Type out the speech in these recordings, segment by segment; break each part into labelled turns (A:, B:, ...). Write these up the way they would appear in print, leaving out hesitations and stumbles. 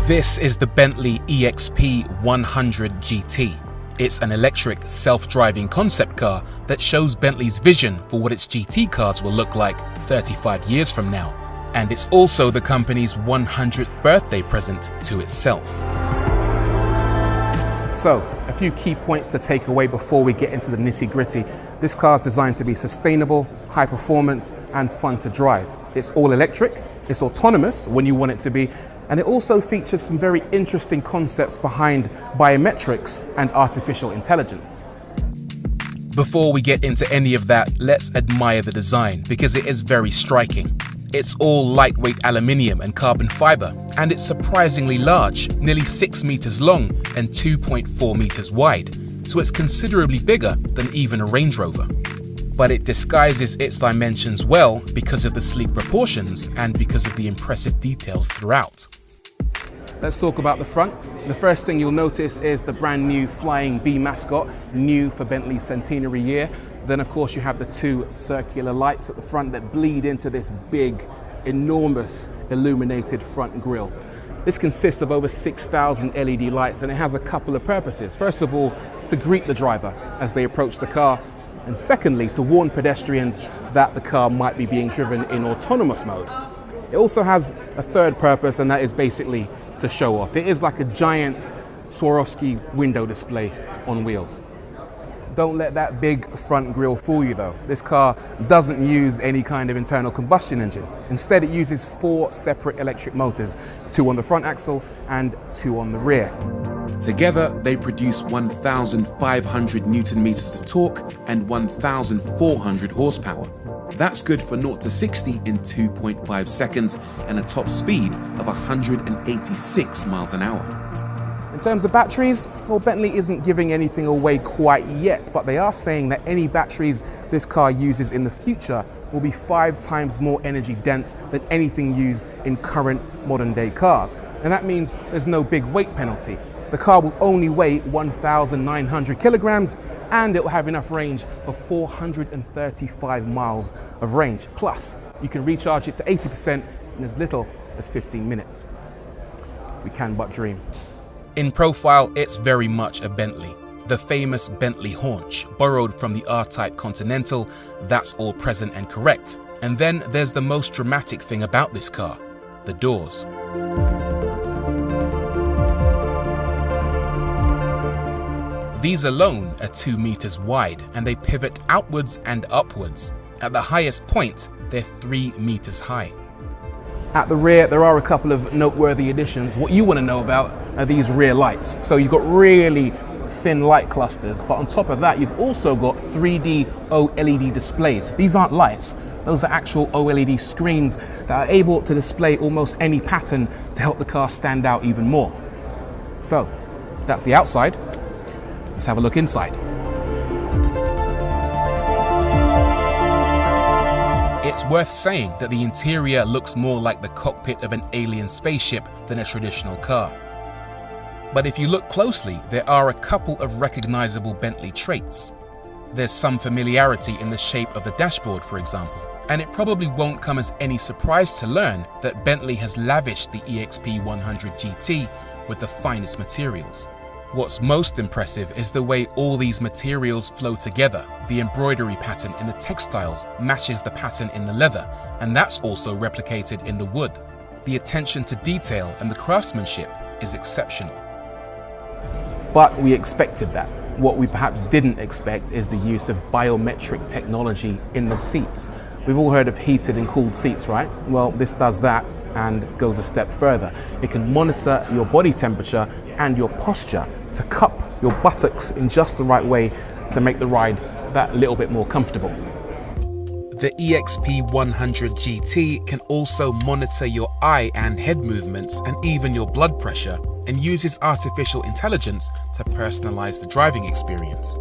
A: This is the Bentley EXP 100 GT. It's an electric, self-driving concept car that shows Bentley's vision for what its GT cars will look like 35 years from now. And it's also the company's 100th birthday present to itself.
B: So, a few key points to take away before we get into the nitty-gritty. This car is designed to be sustainable, high performance, and fun to drive. It's all electric, it's autonomous when you want it to be, and it also features some very interesting concepts behind biometrics and artificial intelligence.
A: Before we get into any of that, let's admire the design because it is very striking. It's all lightweight aluminium and carbon fiber, and it's surprisingly large, nearly 6 meters long and 2.4 meters wide, so it's considerably bigger than even a Range Rover. But it disguises its dimensions well because of the sleek proportions and because of the impressive details throughout.
B: Let's talk about the front. The first thing you'll notice is the brand new Flying Bee mascot, new for Bentley's centenary year. Then of course you have the two circular lights at the front that bleed into this big, enormous illuminated front grille. This consists of over 6,000 LED lights, and it has a couple of purposes. First of all, to greet the driver as they approach the car, and secondly, to warn pedestrians that the car might be being driven in autonomous mode. It also has a third purpose, and that is basically to show off. It is like a giant Swarovski window display on wheels. Don't let that big front grille fool you though. This car doesn't use any kind of internal combustion engine. Instead, it uses 4 separate electric motors, 2 on the front axle and 2 on the rear.
C: Together, they produce 1,500 Newton meters of torque and 1,400 horsepower. That's good for 0 to 60 in 2.5 seconds and a top speed of 186 miles an hour.
B: In terms of batteries, well, Bentley isn't giving anything away quite yet, but they are saying that any batteries this car uses in the future will be 5 times more energy dense than anything used in current modern day cars. And that means there's no big weight penalty. The car will only weigh 1,900 kilograms, and it will have enough range for 435 miles of range. Plus, you can recharge it to 80% in as little as 15 minutes. We can but dream.
A: In profile, it's very much a Bentley. The famous Bentley haunch, borrowed from the R-Type Continental, that's all present and correct. And then there's the most dramatic thing about this car, the doors. These alone are 2 meters wide, and they pivot outwards and upwards. At the highest point, they're 3 meters high.
B: At the rear, there are a couple of noteworthy additions. What you want to know about are these rear lights. So you've got really thin light clusters, but on top of that, you've also got 3D OLED displays. These aren't lights. Those are actual OLED screens that are able to display almost any pattern to help the car stand out even more. So that's the outside. Let's have a look inside.
A: It's worth saying that the interior looks more like the cockpit of an alien spaceship than a traditional car. But if you look closely, there are a couple of recognizable Bentley traits. There's some familiarity in the shape of the dashboard, for example, and it probably won't come as any surprise to learn that Bentley has lavished the EXP 100 GT with the finest materials. What's most impressive is the way all these materials flow together. The embroidery pattern in the textiles matches the pattern in the leather, and that's also replicated in the wood. The attention to detail and the craftsmanship is exceptional.
B: But we expected that. What we perhaps didn't expect is the use of biometric technology in the seats. We've all heard of heated and cooled seats, right? Well, this does that and goes a step further. It can monitor your body temperature and your posture to cup your buttocks in just the right way to make the ride that little bit more comfortable.
A: The EXP 100 GT can also monitor your eye and head movements and even your blood pressure, and uses artificial intelligence to personalize the driving experience.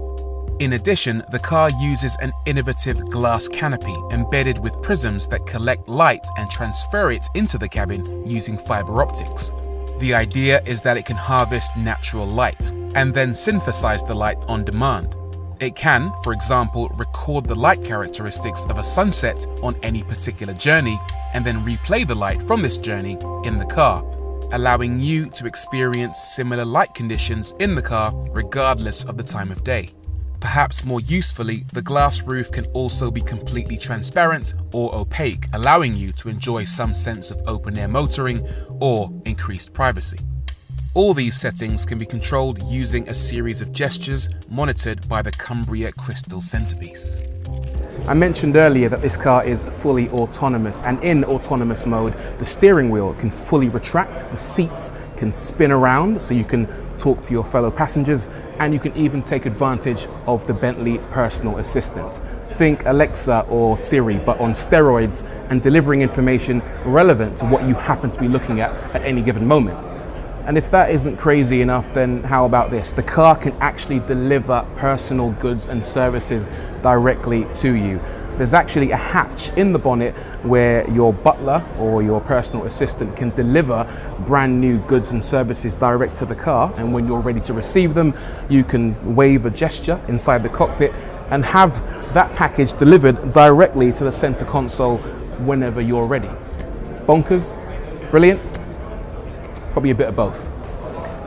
A: In addition, the car uses an innovative glass canopy embedded with prisms that collect light and transfer it into the cabin using fiber optics. The idea is that it can harvest natural light and then synthesize the light on demand. It can, for example, record the light characteristics of a sunset on any particular journey and then replay the light from this journey in the car. allowing you to experience similar light conditions in the car regardless of the time of day. Perhaps more usefully, the glass roof can also be completely transparent or opaque, allowing you to enjoy some sense of open-air motoring or increased privacy. All these settings can be controlled using a series of gestures monitored by the Cumbria crystal centerpiece.
B: I mentioned earlier that this car is fully autonomous, and in autonomous mode, the steering wheel can fully retract, the seats can spin around so you can talk to your fellow passengers, and you can even take advantage of the Bentley personal assistant. Think Alexa or Siri, but on steroids and delivering information relevant to what you happen to be looking at any given moment. And if that isn't crazy enough, then how about this? The car can actually deliver personal goods and services directly to you. There's actually a hatch in the bonnet where your butler or your personal assistant can deliver brand new goods and services direct to the car. And when you're ready to receive them, you can wave a gesture inside the cockpit and have that package delivered directly to the center console whenever you're ready. Bonkers? Brilliant? Probably a bit of both.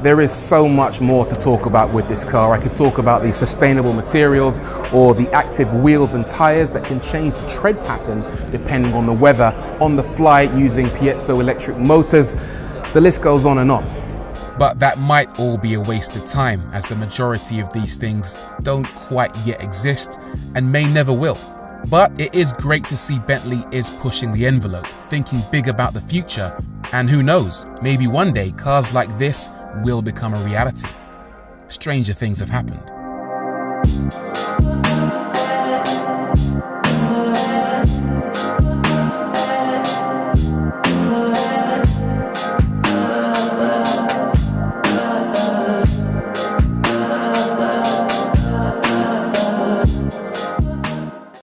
B: There is so much more to talk about with this car. I could talk about the sustainable materials or the active wheels and tires that can change the tread pattern depending on the weather, on the fly using piezoelectric motors. The list goes on and on.
A: But that might all be a waste of time, as the majority of these things don't quite yet exist and may never will. But it is great to see Bentley is pushing the envelope, thinking big about the future, and who knows, maybe one day cars like this will become a reality. Stranger things have happened.